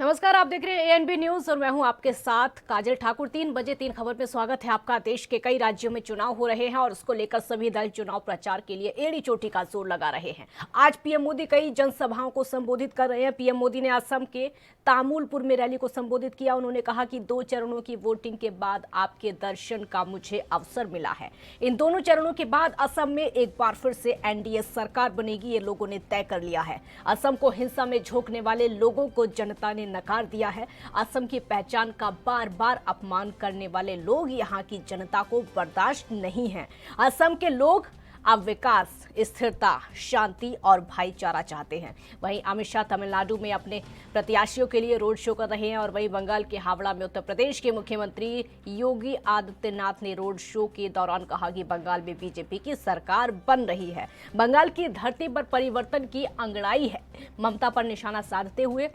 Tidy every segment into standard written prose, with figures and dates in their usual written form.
नमस्कार, आप देख रहे हैं एएनबी न्यूज और मैं हूं आपके साथ काजल ठाकुर। 3 बजे 3 खबर में स्वागत है आपका। देश के कई राज्यों में चुनाव हो रहे हैं और उसको लेकर सभी दल चुनाव प्रचार के लिए एड़ी चोटी का जोर लगा रहे हैं। आज पीएम मोदी कई जनसभाओं को संबोधित कर रहे हैं। पीएम मोदी ने असम के तामुलपुर में रैली को संबोधित किया। उन्होंने कहा कि 2 चरणों की वोटिंग के बाद आपके दर्शन का मुझे अवसर मिला है। इन दोनों चरणों के बाद असम में एक बार फिर से एनडीए सरकार बनेगी, ये लोगों ने तय कर लिया है। असम को हिंसा में झोंकने वाले लोगों को जनता ने नकार दिया है। असम की पहचान का बार बार अपमान करने वाले लोग यहां की जनता को बर्दाश्त नहीं है। असम के लोग अब विकास, स्थिरता, शांति और भाईचारा चाहते हैं। वहीं अमित शाह तमिलनाडु में अपने प्रत्याशियों के लिए रोड शो कर रहे हैं और वहीं बंगाल के हावड़ा में उत्तर प्रदेश के मुख्यमंत्री योगी आदित्यनाथ ने रोड शो के दौरान कहा कि बंगाल में बीजेपी की सरकार बन रही है। बंगाल की धरती पर परिवर्तन की अंगड़ाई है। ममता पर निशाना साधते हुए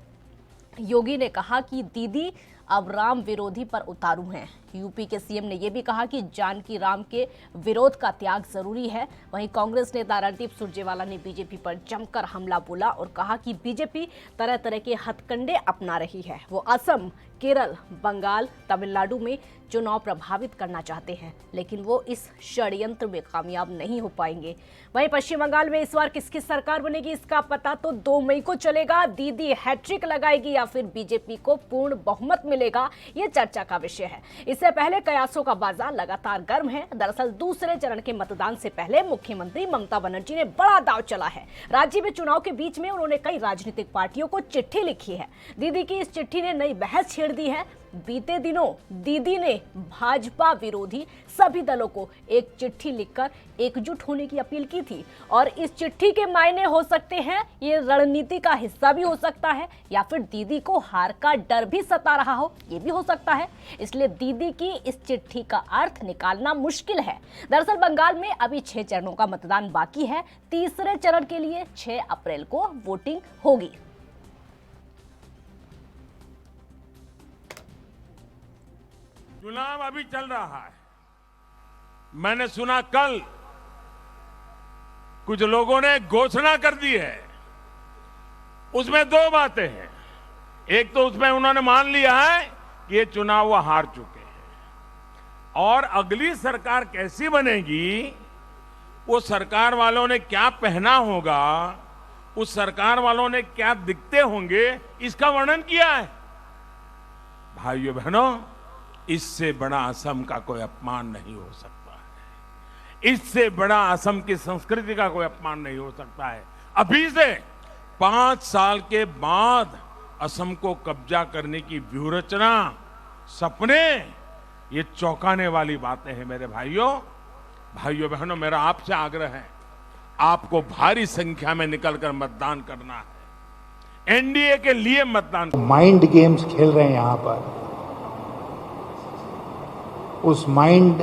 योगी ने कहा कि दीदी अब राम विरोधी पर उतारू हैं। यूपी के सीएम ने यह भी कहा कि जानकी राम के विरोध का त्याग जरूरी है। वहीं कांग्रेस नेता रणदीप सुरजेवाला ने बीजेपी पर जमकर हमला बोला और कहा कि बीजेपी तरह तरह के हथकंडे अपना रही है। वो असम, केरल, बंगाल, तमिलनाडु में चुनाव प्रभावित करना चाहते हैं, लेकिन वो इस षड्यंत्र में कामयाब नहीं हो पाएंगे। वहीं पश्चिम बंगाल में इस बार किसकी सरकार बनेगी, इसका पता तो 2 मई को चलेगा। दीदी हैट्रिक लगाएगी या फिर बीजेपी को पूर्ण बहुमत मिलेगा, ये चर्चा का विषय है। इससे पहले कयासों का बाजार लगातार गर्म है। दरअसल दूसरे चरण के मतदान से पहले मुख्यमंत्री ममता बनर्जी ने बड़ा दांव चला है। राज्य में चुनाव के बीच में उन्होंने कई राजनीतिक पार्टियों को चिट्ठी लिखी है। दीदी की इस चिट्ठी ने नई बहस छेड़ दी है। बीते दिनों दीदी ने भाजपा विरोधी सभी दलों को एक चिट्ठी लिखकर एकजुट होने की अपील की थी और इस चिट्ठी के मायने हो सकते हैं, ये रणनीति का हिस्सा भी हो सकता है या फिर दीदी को हार का डर भी सता रहा हो, ये भी हो सकता है। इसलिए दीदी की इस चिट्ठी का अर्थ निकालना मुश्किल है। दरअसल बंगाल में अभी 6 चरणों का मतदान बाकी है। तीसरे चरण के लिए 6 अप्रैल को वोटिंग होगी। चुनाव अभी चल रहा है। मैंने सुना कल कुछ लोगों ने घोषणा कर दी है। उसमें 2 बातें हैं। एक तो उसमें उन्होंने मान लिया है कि ये चुनाव वो हार चुके हैं और अगली सरकार कैसी बनेगी, वो सरकार वालों ने क्या पहना होगा, उस सरकार वालों ने क्या दिखते होंगे, इसका वर्णन किया है। भाइयों बहनों, इससे बड़ा असम का कोई अपमान नहीं हो सकता है। इससे बड़ा असम की संस्कृति का कोई अपमान नहीं हो सकता है। अभी से 5 साल के बाद असम को कब्जा करने की व्यूहरचना, सपने, ये चौंकाने वाली बातें हैं। मेरे भाइयों बहनों, मेरा आपसे आग्रह है, आपको भारी संख्या में निकलकर मतदान करना है। एनडीए के लिए मतदान। माइंड गेम्स खेल रहे हैं यहां पर। उस माइंड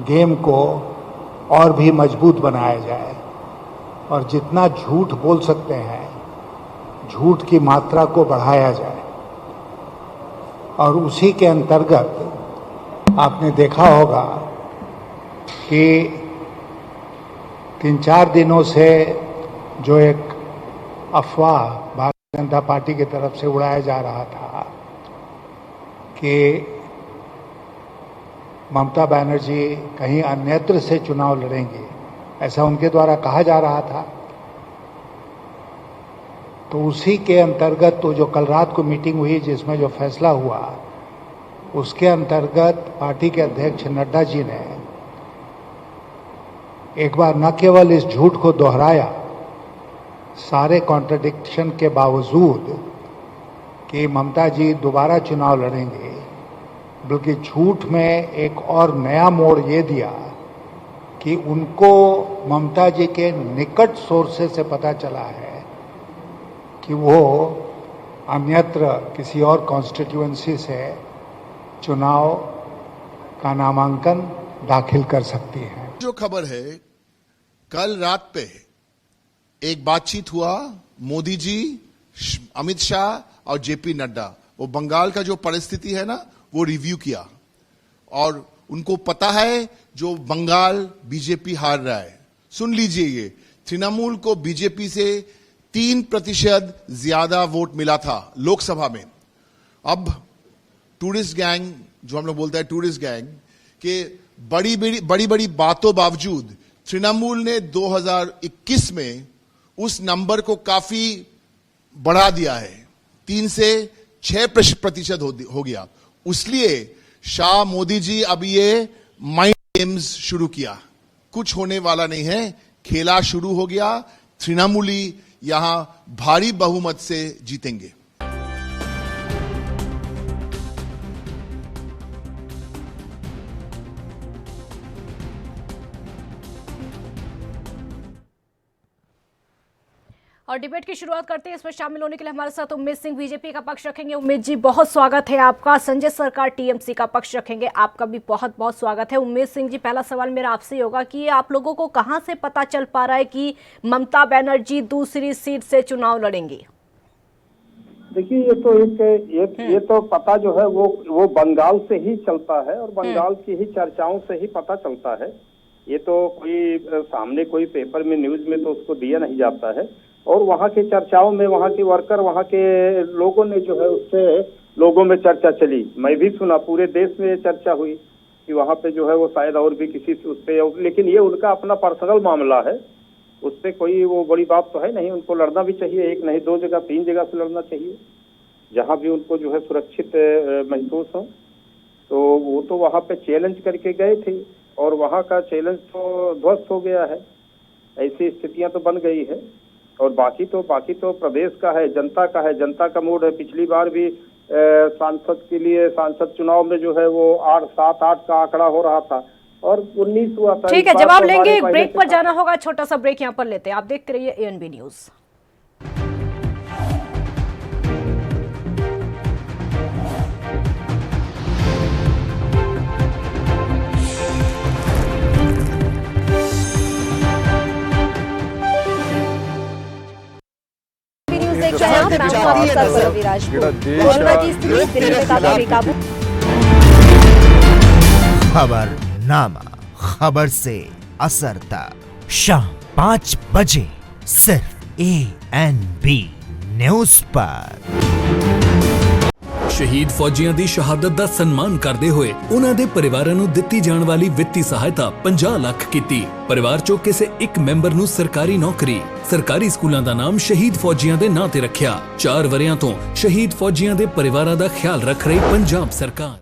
गेम को और भी मजबूत बनाया जाए और जितना झूठ बोल सकते हैं, झूठ की मात्रा को बढ़ाया जाए। और उसी के अंतर्गत आपने देखा होगा कि 3-4 दिनों से जो एक अफवाह भारतीय जनता पार्टी की तरफ से उड़ाया जा रहा था कि ममता बनर्जी कहीं अन्यत्र से चुनाव लड़ेंगे, ऐसा उनके द्वारा कहा जा रहा था। तो उसी के अंतर्गत तो जो कल रात को मीटिंग हुई जिसमें जो फैसला हुआ, उसके अंतर्गत पार्टी के अध्यक्ष नड्डा जी ने एक बार न केवल इस झूठ को दोहराया, सारे कॉन्ट्रडिक्शन के बावजूद कि ममता जी दोबारा चुनाव लड़ेंगे, बल्कि झूठ में एक और नया मोड़ ये दिया कि उनको ममता जी के निकट सोर्सेस से पता चला है कि वो अन्यत्र किसी और कॉन्स्टिट्यूएंसी से चुनाव का नामांकन दाखिल कर सकती हैं। जो खबर है, कल रात पे एक बातचीत हुआ, मोदी जी, अमित शाह और जेपी नड्डा, वो बंगाल का जो परिस्थिति है ना, वो रिव्यू किया और उनको पता है जो बंगाल बीजेपी हार रहा है। सुन लीजिए, ये तृणमूल को बीजेपी से 3% ज्यादा वोट मिला था लोकसभा में, अब टूरिस्ट गैंग, जो हम लोग बोलते हैं टूरिस्ट गैंग, के बड़ी बड़ी बातों बावजूद तृणमूल ने 2021 में उस नंबर को काफी बढ़ा दिया है, 3 से 6% हो गया। इसलिए शाह मोदी जी अब ये माइंड गेम्स शुरू किया, कुछ होने वाला नहीं है, खेला शुरू हो गया। तृणमूली यहां भारी बहुमत से जीतेंगे। और डिबेट की शुरुआत करते हैं। इसमें शामिल होने के लिए हमारे साथ उम्मेद सिंह बीजेपी का पक्ष रखेंगे। उम्मेद जी, बहुत स्वागत है आपका। संजय सरकार टीएमसी का पक्ष रखेंगे, आपका भी बहुत बहुत स्वागत है। उम्मेद सिंह जी, पहला सवाल मेरा आपसे होगा कि आप लोगों को कहां से पता चल पा रहा है कि ममता बनर्जी दूसरी सीट से चुनाव लड़ेंगी? देखिए, ये तो पता जो है वो बंगाल से ही चलता है और बंगाल की ही चर्चाओं से ही पता चलता है। ये तो कोई सामने कोई पेपर में न्यूज में तो उसको दिया नहीं जाता है, और वहाँ की चर्चाओं में वहाँ के वर्कर, वहाँ के लोगों ने जो है उससे लोगों में चर्चा चली। मैं भी सुना, पूरे देश में चर्चा हुई कि वहाँ पे जो है वो शायद और भी किसी से उस पे, लेकिन ये उनका अपना पर्सनल मामला है, उस पर कोई वो बड़ी बात तो है नहीं। उनको लड़ना भी चाहिए, 1 नहीं 2 जगह 3 जगह से लड़ना चाहिए, जहाँ भी उनको जो है सुरक्षित महसूस हो। तो वो तो वहाँ पे चैलेंज करके गए थे और वहाँ का चैलेंज तो ध्वस्त हो गया है। ऐसी स्थितियां तो बन गई है। और बाकी तो प्रदेश का है, जनता का है, जनता का मूड है। पिछली बार भी सांसद चुनाव में जो है वो 7-8 का आंकड़ा हो रहा था और 19 हुआ था। ठीक है, जवाब लेंगे। ब्रेक पर जाना होगा, छोटा सा ब्रेक यहाँ पर लेते हैं। आप देखते रहिए एएनबी न्यूज। खबरनामा, खबर से असर तक, शाम 5 बजे सिर्फ एएनबी न्यूज पर। ਸ਼ਹੀਦ ਫੌਜੀਆਂ ਦੀ ਸ਼ਹਾਦਤ ਦਾ ਸਨਮਾਨ ਕਰਦੇ ਹੋਏ ਉਹਨਾਂ ਦੇ ਪਰਿਵਾਰਾਂ ਨੂੰ ਦਿੱਤੀ ਜਾਣ ਵਾਲੀ ਵਿੱਤੀ ਸਹਾਇਤਾ 50 ਲੱਖ ਕੀਤੀ। ਪਰਿਵਾਰ ਚੋਂ ਕਿਸੇ ਇੱਕ ਮੈਂਬਰ ਨੂੰ ਸਰਕਾਰੀ ਨੌਕਰੀ, ਸਰਕਾਰੀ ਸਕੂਲਾਂ ਦਾ ਨਾਮ ਸ਼ਹੀਦ ਫੌਜੀਆਂ ਦੇ ਨਾਂ ਤੇ ਰੱਖਿਆ। 4 ਵਰਿਆਂ ਤੋਂ ਸ਼ਹੀਦ ਫੌਜੀਆਂ ਦੇ ਪਰਿਵਾਰਾਂ ਦਾ ਖਿਆਲ ਰੱਖ ਰਹੀ ਪੰਜਾਬ ਸਰਕਾਰ।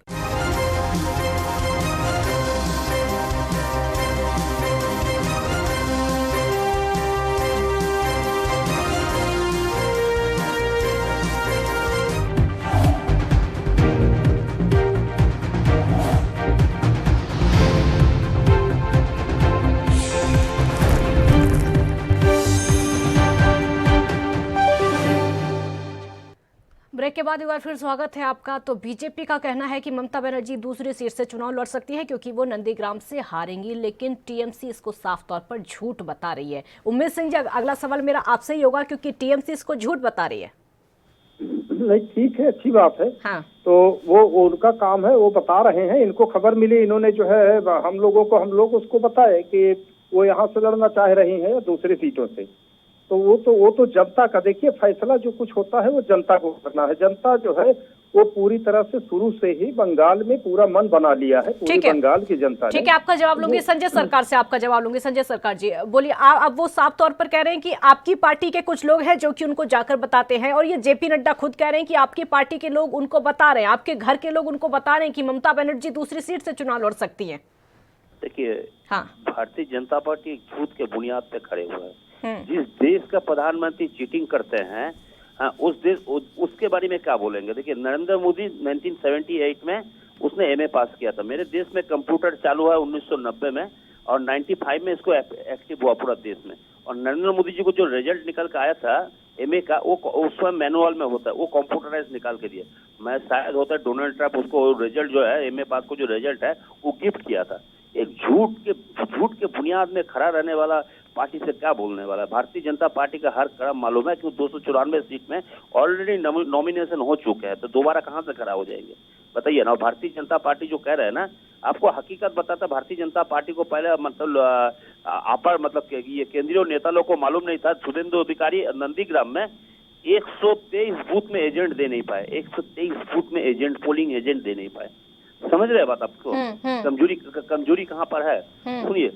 ब्रेक के बाद एक बार फिर स्वागत है आपका। तो बीजेपी का कहना है कि ममता बनर्जी दूसरी सीट से चुनाव लड़ सकती है क्योंकि वो नंदीग्राम से हारेंगी, लेकिन टीएमसी इसको साफ तौर पर झूठ बता रही है। उम्मेद सिंह जी, अगला सवाल मेरा आपसे ही होगा क्योंकि टीएमसी इसको झूठ बता रही है। नहीं, ठीक है, अच्छी बात है। हाँ। तो वो उनका काम है, वो बता रहे हैं। इनको खबर मिली, इन्होंने जो है हम लोग उसको बताए कि वो यहाँ से लड़ना चाह रही है दूसरी सीटों से। तो वो तो जनता का, देखिए, फैसला जो कुछ होता है वो जनता को करना है। जनता जो है वो पूरी तरह से शुरू से ही बंगाल में पूरा मन बना लिया है, पूरी बंगाल की जनता ने। ठीक है, आपका जवाब लूंगी। संजय सरकार से आपका जवाब लूंगी। संजय सरकार जी, बोलिए। अब वो साफ तौर पर कह रहे हैं कि आपकी पार्टी के कुछ लोग हैं जो कि उनको जाकर बताते हैं, और ये जेपी नड्डा खुद कह रहे हैं कि आपकी पार्टी के लोग उनको बता रहे हैं, आपके घर के लोग उनको बता रहे हैं कि ममता बनर्जी दूसरी सीट से चुनाव लड़ सकती है। देखिए, हाँ, भारतीय जनता पार्टी एक झूठ के बुनियाद पे खड़े हुए हैं। जिस देश का प्रधानमंत्री चीटिंग करते हैं, उस देश उसके बारे में क्या बोलेंगे? देखिए, नरेंद्र मोदी 1978 में उसने एमए पास किया था। मेरे देश में कंप्यूटर चालू है 1990 में, और 95 में इसको एक्टिव हुआ पूरा देश में। और नरेंद्र मोदी जी को जो रिजल्ट निकल के आया था एमए का, वो उसमें मैनुअल में होता है, वो कंप्यूटराइज निकाल के दिए। मैं शायद होता है डोनाल्ड ट्रंप उसको रिजल्ट जो है एमए पास को जो रिजल्ट है वो गिफ्ट किया था। एक झूठ के बुनियाद में खड़ा रहने वाला पार्टी से क्या बोलने वाला है? भारतीय जनता पार्टी का हर कदम मालूम है कि 294 सीट में ऑलरेडी नॉमिनेशन हो चुके हैं, तो दोबारा कहां से खड़ा हो जाएंगे बताइए ना। भारतीय जनता पार्टी जो कह रहे हैं ना, आपको हकीकत बताता, भारतीय जनता पार्टी को पहले मतलब ये केंद्रीय नेता लोग को मालूम नहीं था। शुभेंदु अधिकारी नंदीग्राम में 123 बूथ में एजेंट दे नहीं पाए, 123 बूथ में एजेंट, पोलिंग एजेंट दे नहीं पाए। समझ रहे बात आपको? कमजोरी कहाँ पर है? सुनिए,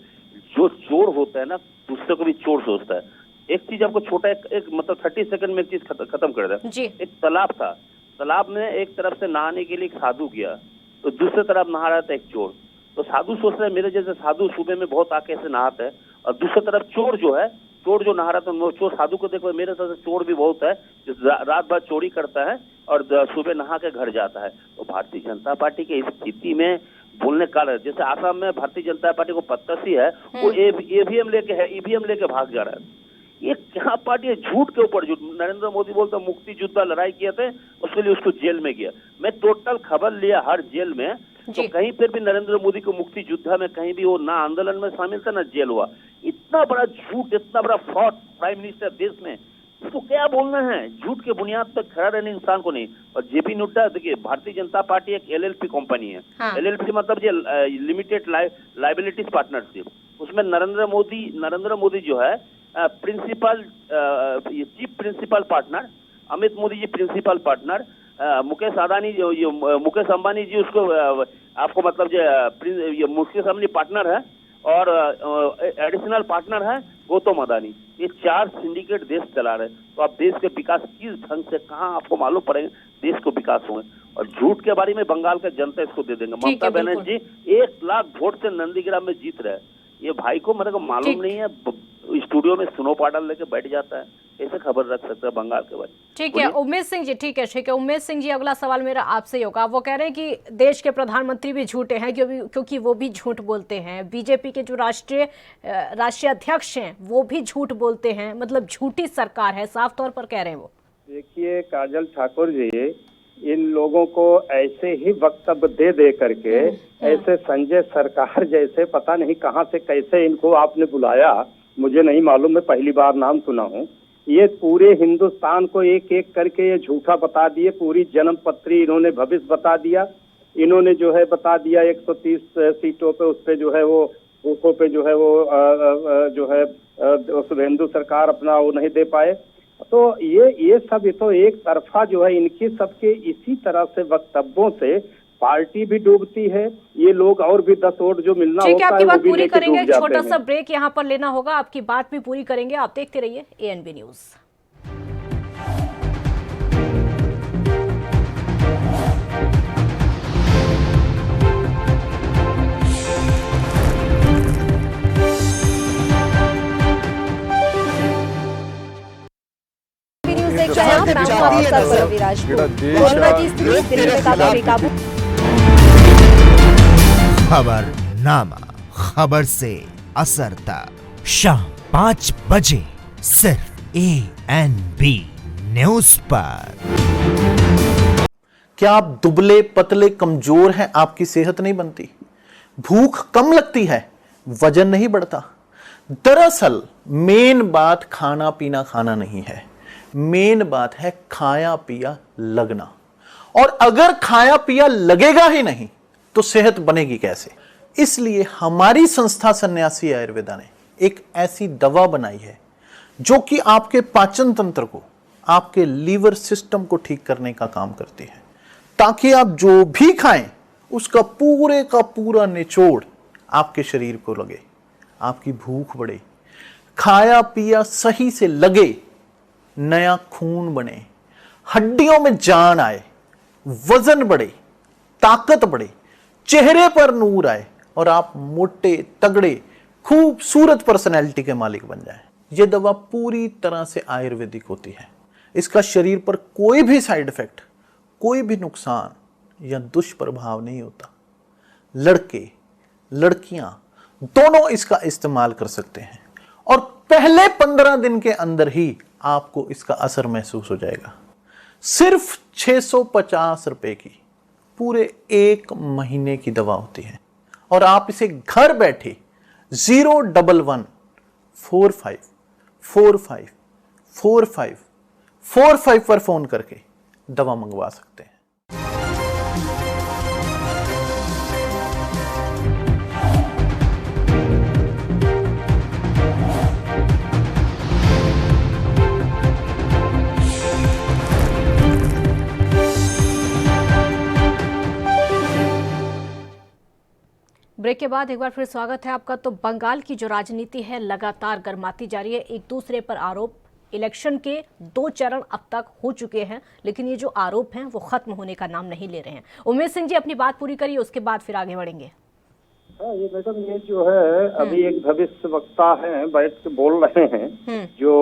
जो चोर होता है ना, दूसरे को भी चोर सोचता है। एक चीज आपको छोटा एक मतलब 30 सेकंड में एक चीज खत्म कर दे। एक तालाब था, तालाब में एक तरफ से नहाने के लिए एक साधु गया, तो दूसरे तरफ नहा रहा था एक चोर। तो साधु सोच रहे मेरे जैसे साधु सुबह में बहुत आके ऐसे नहाते हैं, और दूसरी तरफ चोर जो नहा रहा था, चोर साधु को देखो मेरे साथ चोर भी बहुत है, जो रात भर चोरी करता है और सुबह नहा के घर जाता है। तो भारतीय जनता पार्टी के इस स्थिति में बोलने का, जैसे आसाम में भारतीय जनता पार्टी को पत्तसी है, वो ईवीएम लेके भाग जा रहा है। ये क्या पार्टी है? झूठ के ऊपर झूठ। नरेंद्र मोदी बोलता मुक्ति योद्धा लड़ाई किए थे, उसके लिए उसको जेल में गया। मैं टोटल खबर लिया हर जेल में, तो कहीं पर भी नरेंद्र मोदी को मुक्ति योद्धा में कहीं भी वो ना आंदोलन में शामिल था ना जेल हुआ। इतना बड़ा झूठ, इतना बड़ा फ्रॉड प्राइम मिनिस्टर देश में, इसको क्या बोलना है? झूठ के बुनियाद पर खड़ा रहने इंसान को नहीं। और जेपी नड्डा, देखिए भारतीय जनता पार्टी एक एलएलपी कंपनी है। एलएलपी मतलब ये लिमिटेड लाइबिलिटीज पार्टनरशिप, उसमें नरेंद्र मोदी जो है principal, chief principal partner, Amit Modi ji principal partner, Mukesh Ambani ji उसको आपको मतलब जो मुकेश अंबानी पार्टनर है, और एडिशनल पार्टनर है गौतम अदानी। ये 4 सिंडिकेट देश चला रहे। तो आप देश के विकास किस ढंग से, कहाँ आपको मालूम पड़ेगा देश को विकास होंगे? और झूठ के बारे में बंगाल का जनता इसको दे देंगे। ममता बनर्जी 1 लाख वोट से नंदीग्राम में जीत रहे हैं। ये भाई को मेरे को मालूम नहीं है, स्टूडियो में सुनो पाडल लेके बैठ जाता है, ऐसे खबर रख सकता है बंगाल के बारे में। ठीक है उमेश सिंह जी, ठीक है उमेश सिंह जी, अगला सवाल मेरा आपसे होगा। वो कह रहे हैं कि देश के प्रधानमंत्री भी झूठे हैं क्योंकि वो भी झूठ बोलते हैं। बीजेपी के जो राष्ट्रीय अध्यक्ष हैं वो भी झूठ बोलते हैं, मतलब झूठी सरकार है, साफ तौर पर कह रहे हैं वो। देखिए काजल ठाकुर जी, इन लोगों को ऐसे ही वक्तव्य दे करके, ऐसे संजय सरकार जैसे, पता नहीं कहां से कैसे इनको आपने बुलाया, मुझे नहीं मालूम, मैं पहली बार नाम सुना हूं। ये पूरे हिंदुस्तान को एक एक करके ये झूठा बता दिए, पूरी जन्म पत्री इन्होंने भविष्य बता दिया। इन्होंने जो है बता दिया 130 सीटों पे, उस पे जो है वो बूथों पे जो है वो जो है शुभेंदु सरकार अपना वो नहीं दे पाए। तो ये सब तो एक तरफा जो है, इनके सबके इसी तरह से वक्तव्यों से पार्टी भी डूबती है। ये लोग और भी 10 वोट जो मिलना होता है, आपकी बात पूरी करेंगे, एक छोटा सा ब्रेक यहाँ पर लेना होगा, आपकी बात भी पूरी करेंगे। आप देखते रहिए एएनबी न्यूज। खबरनामा, खबर से असर तक, शाम 5 बजे सिर्फ एएनबी न्यूज पर। क्या आप दुबले पतले कमजोर हैं? आपकी सेहत नहीं बनती, भूख कम लगती है, वजन नहीं बढ़ता? दरअसल मेन बात खाना पीना खाना नहीं है, मेन बात है खाया पिया लगना। और अगर खाया पिया लगेगा ही नहीं तो सेहत बनेगी कैसे? इसलिए हमारी संस्था सन्यासी आयुर्वेदा ने एक ऐसी दवा बनाई है जो कि आपके पाचन तंत्र को, आपके लीवर सिस्टम को ठीक करने का काम करती है, ताकि आप जो भी खाएं उसका पूरे का पूरा निचोड़ आपके शरीर को लगे, आपकी भूख बढ़े, खाया पिया सही से लगे, नया खून बने, हड्डियों में जान आए, वजन बढ़े, ताकत बढ़े, चेहरे पर नूर आए और आप मोटे तगड़े खूबसूरत पर्सनैलिटी के मालिक बन जाएं। यह दवा पूरी तरह से आयुर्वेदिक होती है। इसका शरीर पर कोई भी साइड इफेक्ट, कोई भी नुकसान या दुष्प्रभाव नहीं होता। लड़के लड़कियां दोनों इसका इस्तेमाल कर सकते हैं और पहले 15 दिन के अंदर ही आपको इसका असर महसूस हो जाएगा। सिर्फ 650 रुपए की पूरे 1 महीने की दवा होती है और आप इसे घर बैठे 01145454545 पर फोन करके दवा मंगवा सकते हैं। ब्रेक के बाद एक बार फिर स्वागत है आपका। तो बंगाल की जो राजनीति है लगातार गर्माती जा रही है, एक दूसरे पर आरोप। इलेक्शन के 2 चरण अब तक हो चुके हैं, लेकिन ये जो आरोप हैं वो खत्म होने का नाम नहीं ले रहे हैं। उमेश सिंह जी अपनी बात पूरी करिए, उसके बाद फिर आगे बढ़ेंगे। ये मैडम, ये जो है अभी एक भविष्य वक्ता है बैठ के बोल रहे हैं जो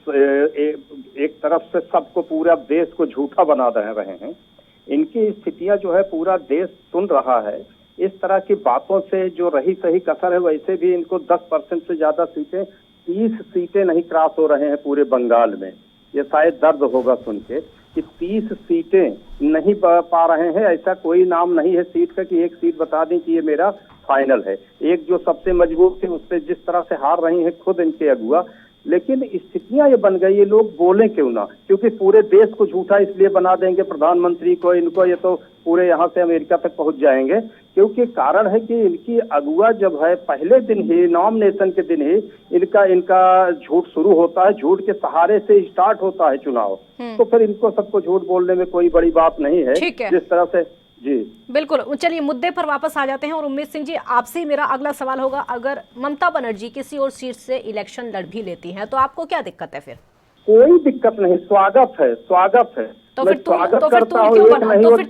एक तरफ से सबको पूरा देश को झूठा बना रहे हैं। इनकी स्थितियां जो है पूरा देश सुन रहा है। इस तरह की बातों से जो रही सही कसर है, वैसे भी इनको 10% से ज्यादा सीटें, 30 सीटें नहीं क्रॉस हो रहे हैं पूरे बंगाल में। ये शायद दर्द होगा सुन के कि 30 सीटें नहीं पा रहे हैं। ऐसा कोई नाम नहीं है सीट का कि एक सीट बता दें कि ये मेरा फाइनल है। एक जो सबसे मजबूत थी उससे जिस तरह से हार रही हैं खुद इनके अगुआ। लेकिन स्थितियां ये बन गई, ये लोग बोले क्यों ना, क्योंकि पूरे देश को झूठा इसलिए बना देंगे, प्रधानमंत्री को, इनको, ये तो पूरे यहाँ से अमेरिका तक पहुंच जाएंगे। क्योंकि कारण है कि इनकी अगुआ जब है पहले दिन ही, नॉमिनेशन के दिन ही इनका झूठ शुरू होता है। झूठ के सहारे से स्टार्ट होता है चुनाव। तो फिर इनको सबको झूठ बोलने में कोई बड़ी बात नहीं है। जिस तरह से जी बिल्कुल। चलिए मुद्दे पर वापस आ जाते हैं और उमेश सिंह जी आपसे ही मेरा अगला सवाल होगा, अगर ममता बनर्जी किसी और सीट से इलेक्शन लड़ भी लेती हैं तो आपको क्या दिक्कत है? फिर कोई दिक्कत नहीं, स्वागत है, स्वागत है। तो फिर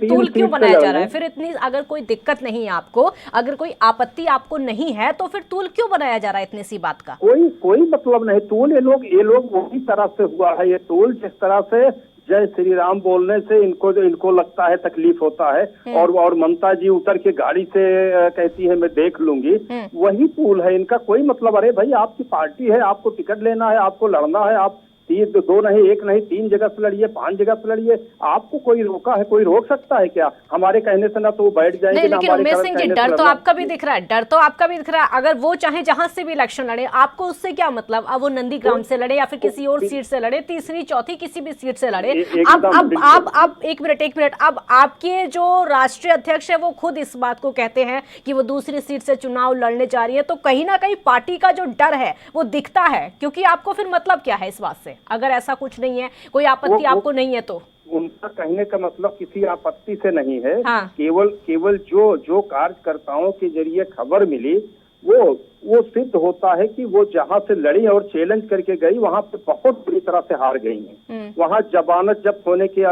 टूल क्यों बनाया जा रहा है? फिर इतनी अगर कोई दिक्कत नहीं है आपको, अगर कोई आपत्ति आपको नहीं है, तो फिर टूल क्यों बनाया जा रहा है इतनी सी बात का? कोई मतलब नहीं। टूल ये लोग वही तरह से हुआ है। ये टूल जिस तरह से जय श्री राम बोलने से इनको लगता है तकलीफ होता है, और ममता जी उतर के गाड़ी से कहती है मैं देख लूंगी, वही टूल है इनका। कोई मतलब, अरे भाई आपकी पार्टी है, आपको टिकट लेना है, आपको लड़ना है, आप 2 नहीं, 1 नहीं, 3 जगह से लड़िए, 5 जगह से लड़िए। आपको कोई रोका है? कोई रोक सकता है क्या? हमारे कहने से ना तो वो बैठ जाएंगे। नहीं, लेकिन उमेश सिंह जी डर तो आपका भी दिख रहा है, डर तो आपका भी दिख रहा है। अगर वो चाहे जहां से भी इलेक्शन लड़े, आपको उससे क्या मतलब? अब वो नंदीग्राम से लड़े या फिर किसी और सीट से लड़े, तीसरी चौथी किसी भी सीट से लड़े। अब एक मिनट, अब आपके जो राष्ट्रीय अध्यक्ष है वो खुद इस बात को कहते हैं कि वो दूसरी सीट से चुनाव लड़ने जा रही है। तो कहीं ना कहीं पार्टी का जो डर है वो दिखता है, क्योंकि आपको फिर मतलब क्या है इस बात से? अगर ऐसा कुछ नहीं है, कोई आपत्ति आपको नहीं है, तो उनका कहने का मतलब किसी आपत्ति से नहीं है। हाँ। केवल जो कार्यकर्ताओं के जरिए खबर मिली वो सिद्ध होता है कि वो जहां से लड़ी और चैलेंज करके गई वहां पे बहुत बुरी तरह से हार गई हैं। वहां जमानत जब्त होने की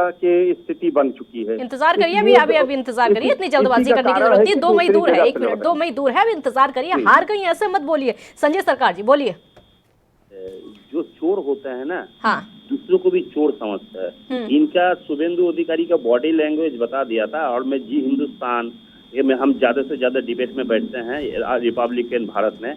स्थिति बन चुकी है। इंतजार करिए, अभी इंतजार करिए, इतनी जल्दबाजी करने की जरूरत नहीं। 2 मई दूर है, 1 मिनट, 2 मई दूर है, अभी इंतजार करिए। हार गई ऐसे मत बोलिए। संजय सरकार जी बोलिए। जो चोर होता है ना, हाँ, दूसरों को भी चोर समझता है। इनका शुभेंदु अधिकारी का बॉडी लैंग्वेज बता दिया था। और मैं जी हिंदुस्तान ये में हम ज्यादा से ज्यादा डिबेट में बैठते हैं रिपब्लिकन भारत में,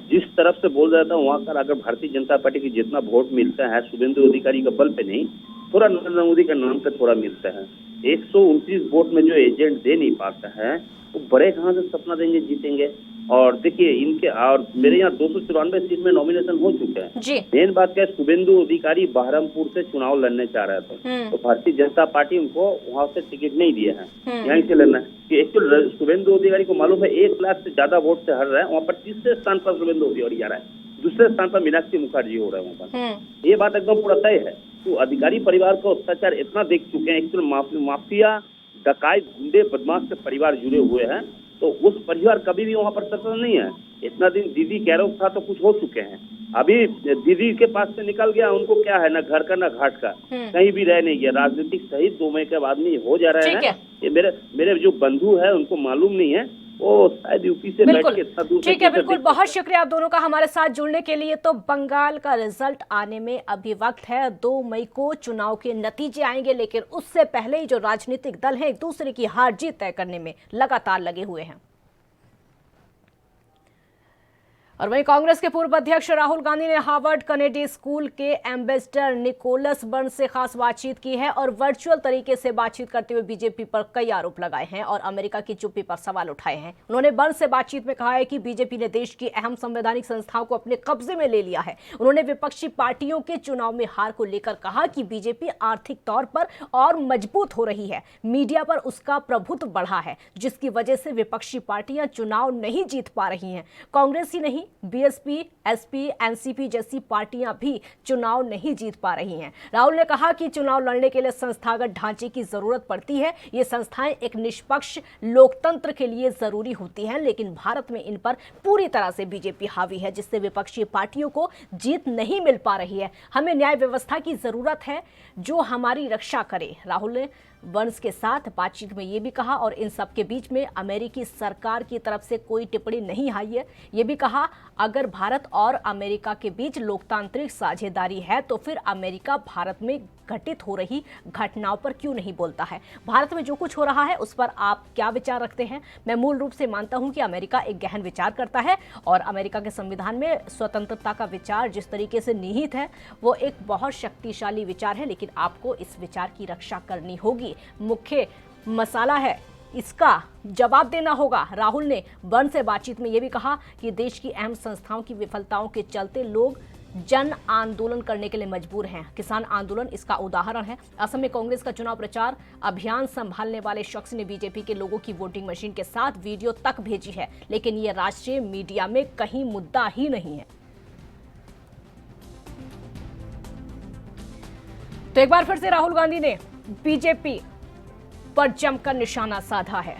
जिस तरफ से बोल रहा था वहाँ का अगर भारतीय जनता पार्टी की जितना वोट मिलता है शुभेंदु अधिकारी का बल पे नहीं, थोड़ा नरेंद्र मोदी का नाम पे थोड़ा मिलता है। 129 वोट में जो एजेंट दे नहीं पाता है वो बड़े कहाँ से सपना देंगे जीतेंगे। और देखिए इनके और मेरे यहाँ 294 सीट में नॉमिनेशन हो चुके हैं। मेन बात क्या है, शुभेंदु अधिकारी बहरमपुर से चुनाव लड़ने चाह रहे थे, तो भारतीय जनता पार्टी उनको वहां से टिकट नहीं दिया है, यहीं से लड़ना है। कि एक्चुअल शुभेंदु अधिकारी को मालूम है 1 लाख से ज्यादा वोट से हर रहा है। वहाँ पर तीसरे स्थान पर शुभेंदु अधिकारी जा रहा है, दूसरे स्थान पर मीनाक्षी मुखर्जी हो रहे हैं वहाँ पर। ये बात एकदम पूरा तय है। तो अधिकारी परिवार को अत्याचार इतना देख चुके हैं, एक्चुअल माफिया, डकायत, गुंडे, बदमाश से परिवार जुड़े हुए हैं, तो उस परिवार कभी भी वहाँ पर सफल नहीं है। इतना दिन दीदी कैरों था तो कुछ हो चुके हैं, अभी दीदी के पास से निकल गया, उनको क्या है, ना घर का ना घाट का, कहीं भी रह नहीं गया। राजनीतिक सही 2 मई के बाद में हो जा रहे हैं। ये मेरे जो बंधु है उनको मालूम नहीं है, वो शायद यूपी से बैठ के इतना दूर। ठीक है, बिल्कुल। बहुत शुक्रिया आप दोनों का हमारे साथ जुड़ने के लिए। तो बंगाल का रिजल्ट आने में अभी वक्त है, 2 मई को चुनाव के नतीजे आएंगे, लेकिन उससे पहले ही जो राजनीतिक दल हैं एक दूसरे की हार जीत तय करने में लगातार लगे हुए हैं। और वहीं कांग्रेस के पूर्व अध्यक्ष राहुल गांधी ने हार्वर्ड कनेडी स्कूल के एम्बेसडर निकोलस बर्न्स से खास बातचीत की है और वर्चुअल तरीके से बातचीत करते हुए बीजेपी पर कई आरोप लगाए हैं और अमेरिका की चुप्पी पर सवाल उठाए हैं। उन्होंने बर्न्स से बातचीत में कहा है कि बीजेपी ने देश की अहम संवैधानिक संस्थाओं को अपने कब्जे में ले लिया है। उन्होंने विपक्षी पार्टियों के चुनाव में हार को लेकर कहा कि बीजेपी आर्थिक तौर पर और मजबूत हो रही है, मीडिया पर उसका प्रभुत्व बढ़ा है, जिसकी वजह से विपक्षी पार्टियां चुनाव नहीं जीत पा रही हैं। कांग्रेस ही नहीं बीएसपी, एसपी, एनसीपी जैसी पार्टियां भी चुनाव नहीं जीत पा रही हैं। राहुल ने कहा कि चुनाव लड़ने के लिए संस्थागत ढांचे की जरूरत पड़ती है। ये संस्थाएं एक निष्पक्ष लोकतंत्र के लिए जरूरी होती हैं, लेकिन भारत में इन पर पूरी तरह से बीजेपी हावी है, जिससे विपक्षी पार्टियों को जीत नहीं मिल पा रही है। हमें न्याय व्यवस्था की जरूरत है जो हमारी रक्षा करे। राहुल ने वंश के साथ बातचीत में ये भी कहा और इन सब के बीच में अमेरिकी सरकार की तरफ से कोई टिप्पणी नहीं आई है। ये भी कहा अगर भारत और अमेरिका के बीच लोकतांत्रिक साझेदारी है तो फिर अमेरिका भारत में घटित हो रही घटनाओं पर क्यों नहीं बोलता है। भारत में जो कुछ हो रहा है उस पर आप क्या विचार रखते हैं? मैं मूल रूप से मानता हूं कि अमेरिका एक गहन विचार करता है और अमेरिका के संविधान में स्वतंत्रता का विचार जिस तरीके से निहित है वो एक बहुत शक्तिशाली विचार है, लेकिन आपको इस विचार की रक्षा करनी होगी। मुख्य मसाला है, इसका जवाब देना होगा। राहुल ने वन से बातचीत में यह भी कहा कि देश की अहम संस्थाओं की विफलताओं के चलते लोग जन आंदोलन करने के लिए मजबूर हैं। किसान आंदोलन इसका उदाहरण है। असम में कांग्रेस का चुनाव प्रचार अभियान संभालने वाले शख्स ने बीजेपी के लोगों की वोटिंग मशीन के साथ वीडियो तक भेजी है, लेकिन यह राष्ट्रीय मीडिया में कहीं मुद्दा ही नहीं है। तो एक बार फिर से राहुल गांधी ने बीजेपी पर जमकर निशाना साधा है।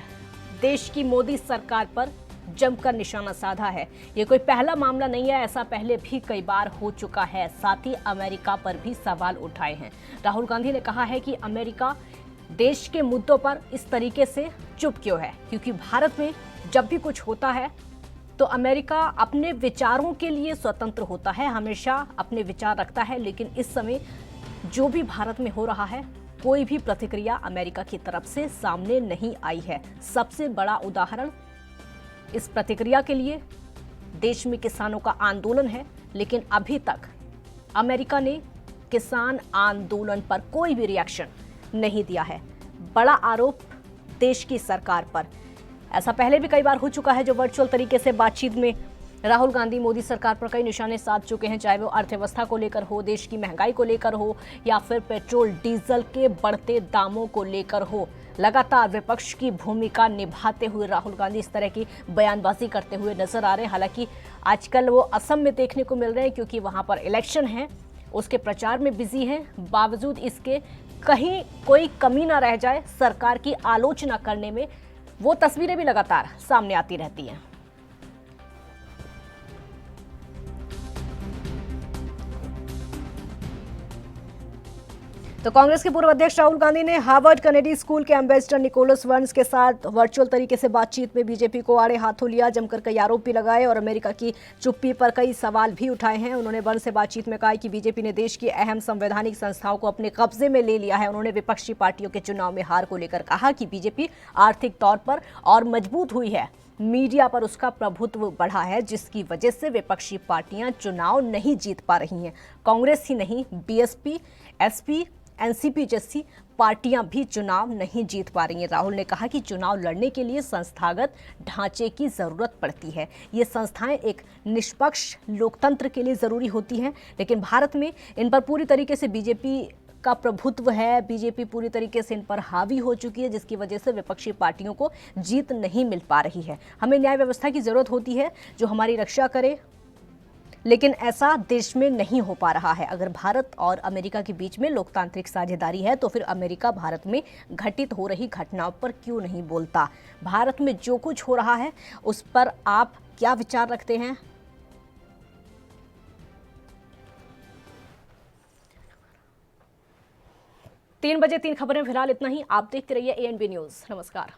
देश की मोदी सरकार पर जमकर निशाना साधा है। ये कोई पहला मामला नहीं है, ऐसा पहले भी कई बार हो चुका है। साथ ही अमेरिका पर भी सवाल उठाए हैं। राहुल गांधी ने कहा है कि अमेरिका देश के मुद्दों पर इस तरीके से चुप क्यों है, क्योंकि भारत में जब भी कुछ होता है तो अमेरिका अपने विचारों के लिए स्वतंत्र होता है, हमेशा अपने विचार रखता है। लेकिन इस समय जो भी भारत में हो रहा है, कोई भी प्रतिक्रिया अमेरिका की तरफ से सामने नहीं आई है। सबसे बड़ा उदाहरण इस प्रतिक्रिया के लिए देश में किसानों का आंदोलन है, लेकिन अभी तक अमेरिका ने किसान आंदोलन पर कोई भी रिएक्शन नहीं दिया है। बड़ा आरोप देश की सरकार पर। ऐसा पहले भी कई बार हो चुका है जो वर्चुअल तरीके से बातचीत में राहुल गांधी मोदी सरकार पर कई निशाने साध चुके हैं, चाहे वो अर्थव्यवस्था को लेकर हो, देश की महंगाई को लेकर हो, या फिर पेट्रोल डीजल के बढ़ते दामों को लेकर हो। लगातार विपक्ष की भूमिका निभाते हुए राहुल गांधी इस तरह की बयानबाजी करते हुए नजर आ रहे हैं। हालांकि आजकल वो असम में देखने को मिल रहे हैं क्योंकि वहां पर इलेक्शन है, उसके प्रचार में बिजी हैं। बावजूद इसके कहीं कोई कमी ना रह जाए सरकार की आलोचना करने में, वो तस्वीरें भी लगातार सामने आती रहती हैं। तो कांग्रेस के पूर्व अध्यक्ष राहुल गांधी ने हार्वर्ड कैनेडी स्कूल के एम्बेसडर निकोलस वर्न्स के साथ वर्चुअल तरीके से बातचीत में बीजेपी को आड़े हाथों लिया, जमकर कई आरोप भी लगाए और अमेरिका की चुप्पी पर कई सवाल भी उठाए हैं। उन्होंने वर्न्स से बातचीत में कहा कि बीजेपी ने देश की अहम संवैधानिक संस्थाओं को अपने कब्जे में ले लिया है। उन्होंने विपक्षी पार्टियों के चुनाव में हार को लेकर कहा कि बीजेपी आर्थिक तौर पर और मजबूत हुई है, मीडिया पर उसका प्रभुत्व बढ़ा है, जिसकी वजह से विपक्षी पार्टियां चुनाव नहीं जीत पा रही हैं। कांग्रेस ही नहीं, बीएसपी, एसपी, एनसीपी जैसी पार्टियां भी चुनाव नहीं जीत पा रही हैं। राहुल ने कहा कि चुनाव लड़ने के लिए संस्थागत ढांचे की जरूरत पड़ती है। ये संस्थाएं एक निष्पक्ष लोकतंत्र के लिए जरूरी होती हैं, लेकिन भारत में इन पर पूरी तरीके से बीजेपी का प्रभुत्व है। बीजेपी पूरी तरीके से इन पर हावी हो चुकी है, जिसकी वजह से विपक्षी पार्टियों को जीत नहीं मिल पा रही है। हमें न्याय व्यवस्था की जरूरत होती है जो हमारी रक्षा करे, लेकिन ऐसा देश में नहीं हो पा रहा है। अगर भारत और अमेरिका के बीच में लोकतांत्रिक साझेदारी है तो फिर अमेरिका भारत में घटित हो रही घटनाओं पर क्यों नहीं बोलता? भारत में जो कुछ हो रहा है उस पर आप क्या विचार रखते हैं? तीन बजे 3 खबरें फिलहाल इतना ही। आप देखते रहिए ANB न्यूज़। नमस्कार।